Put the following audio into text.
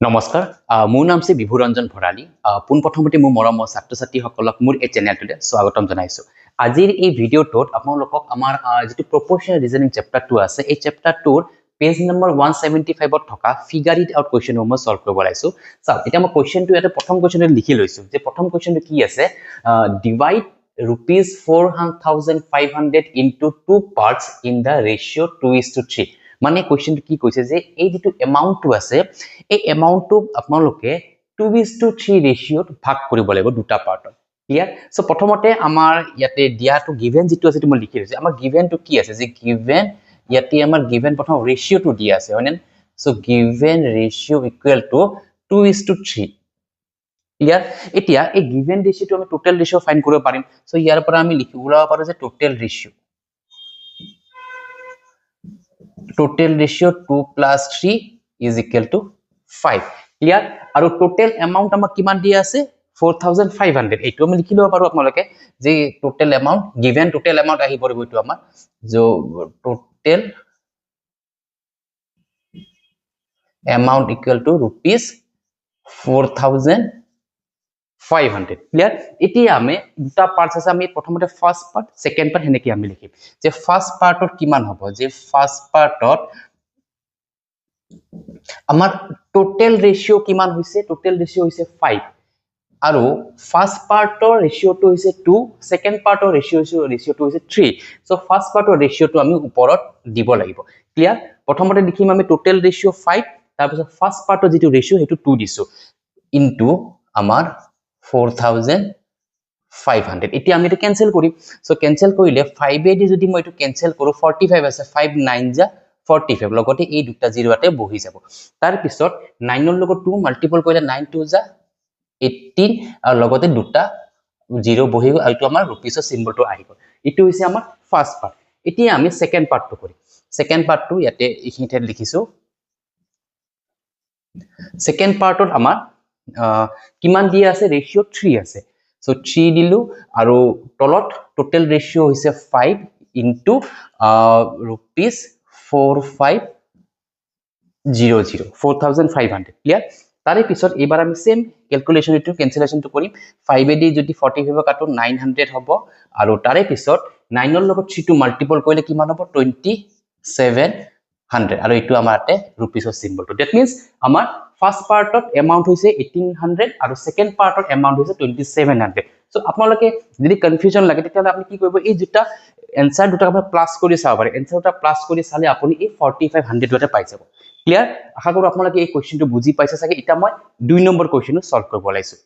নমস্কাৰ মোৰ নাম শ্ৰী বিভুৰঞ্জন ভৰালী পোনপ্ৰথমতে মোৰ মৰমৰ ছাত্ৰ ছাত্ৰীসকলক মোৰ এই চেনেলটোতে স্বাগতম জনাইছো আজিৰ এই ভিডিঅ'টোত আপোনালোকক আমাৰ যিটো প্ৰপ'ৰ্শনেল ৰিজনিং চেপ্টাৰটো আছে এই চেপ্টাৰটোৰ পেজ নম্বৰ 175 ত থকা ফিগাৰ ইট আউট কুৱেশ্যনসমূহ মই সলভ কৰিব লাইছো চাওক এতিয়া মই কুৱেশ্যনটো ইয়াতে প্ৰথম কুৱেশ্যনটো লিখি লৈছো যে প্ৰথম কুৱেশ্যনটো কি আছে divide ₹4,500 into two parts in the ratio 2:3 মানে কুৱেশ্যনটো কি কৈছে যে এই যেটো এমাউন্টটো আছে এই এমাউন্টটো আপোনালোকে 2:3 ৰেশিওত ভাগ কৰিব লাগিব দুটা পাৰ্টত ক্লিয়াৰ সো প্ৰথমতে আমাৰ ইয়াতে দিয়াটো গিভেন যেটো আছে মই লিখি লৈছো আমাৰ গিভেনটো কি আছে যে গিভেন ইয়াতে আমাৰ গিভেন প্ৰথম ৰেশিওটো দিয়া আছে হয়নে so given ratio equal to 2:3 clear এতিয়া এই গিভেন ৰেশিওটো আমি টোটাল ৰেশিও ফাইন্ড কৰিব পাৰিম সো ইয়াৰ পৰা আমি লিখি ওলাব পাৰো যে total ratio 2 plus 3 is equal to 5 clear আৰু টোটাল এমাউন্ট আমাক কিমান দিয়া আছে 4500 এইটো আমি লিখি লব পাৰো আপোনালোকে যে total amount given total amount আহি পৰিব এইটো আমাৰ जो total amount equal to ₹4500 clear এতিয়া আমি দুটা পাৰ্টস আছে আমি প্ৰথমতে ফাৰ্স্ট পাৰ্ট সেকেন্ড পাৰ্ট হেনেকি আমি লিখিম যে ফাৰ্স্ট পাৰ্টত কিমান হ'ব যে ফাৰ্স্ট পাৰ্টত আমাৰ টোটাল ৰেশিও কিমান হৈছে টোটাল ৰেশিও হৈছে 5 আৰু ফাৰ্স্ট পাৰ্টৰ ৰেশিওটো হৈছে 2 সেকেন্ড পাৰ্টৰ ৰেশিওটো হৈছে 3 সো ফাৰ্স্ট পাৰ্টৰ ৰেশিওটো আমি ওপৰত দিব লাগিব ক্লিয়াৰ প্ৰথমতে লিখিম আমি টোটাল ৰেশিও 5 তাৰ পিছত ফাৰ্স্ট পাৰ্টৰ যেটো ৰেশিও হেতু 2 দিছো ইনটু আমাৰ 4500 এতিয়া আমি এটা ক্যান্সেল কৰিম সো ক্যান্সেল কৰিলে 5 এ দি যদি মই এটো ক্যান্সেল কৰো 45 আছে 5 9 যা 45 লগতে এই দুটা জিৰোতে বহি যাব তাৰ পিছত 9 ৰ লগত 2 মাল্টিপল কৰিলে 9 2 যা 18 আৰু লগতে দুটা জিৰো বহি গল আৰু আমাৰ ৰুপিসৰ সিম্বলটো আহি গল ইটো হৈছে আমাৰ ফাৰ্স্ট পাৰ্ট এতিয়া আমি সেকেন্ড পাৰ্টটো কৰিম সেকেন্ড পাৰ্টটো ইয়াতে ইখিনিতে লিখিছো সেকেন্ড পাৰ্টত আমাৰ কিমান দিয়া আছে ৰেশিও 3 আছে সো 3 দিলু আৰু তলত টোটাল ৰেশিও হৈছে 5 ইনটু rupees 4500 ক্লিয়াৰ তাৰে পিছত এবাৰ আমি সেম ক্যালকুলেশন এটো ক্যান্সেলেশনটো কৰিম 5 এ দি যদি 45 কাটো 900 হ'ব আৰু তাৰে পিছত 9 ৰ লগত 3 টো মাল্টিপল কৰিলে কিমান হ'ব 2700 আৰু এটো আমাৰতে ৰুপিসৰ সিম্বলটো দ্যাট মিন্স আমাৰ ফাৰ্স্ট পাৰ্টত এমাউন্ট হৈছে 1800 আৰু সেকেন্ড পাৰ্টত এমাউন্ট হৈছে 2700 সো আপোনালোকে যদি কনফিউজন লাগে তেতিয়ালে আপুনি কি কৰিব এই দুটা এনসাৰ দুটা আপুনি প্লাস কৰি চাব পাৰে এনসাৰ দুটা প্লাস কৰি চালে আপুনি এই 4500 তে পাই যাব ক্লিয়াৰ আশা কৰো আপোনালোকে এই কোৱেশ্চনটো বুজি পাইছে চাগে এটা মই 2 নম্বৰ কোৱেশ্চনটো সলভ কৰিব লাইছো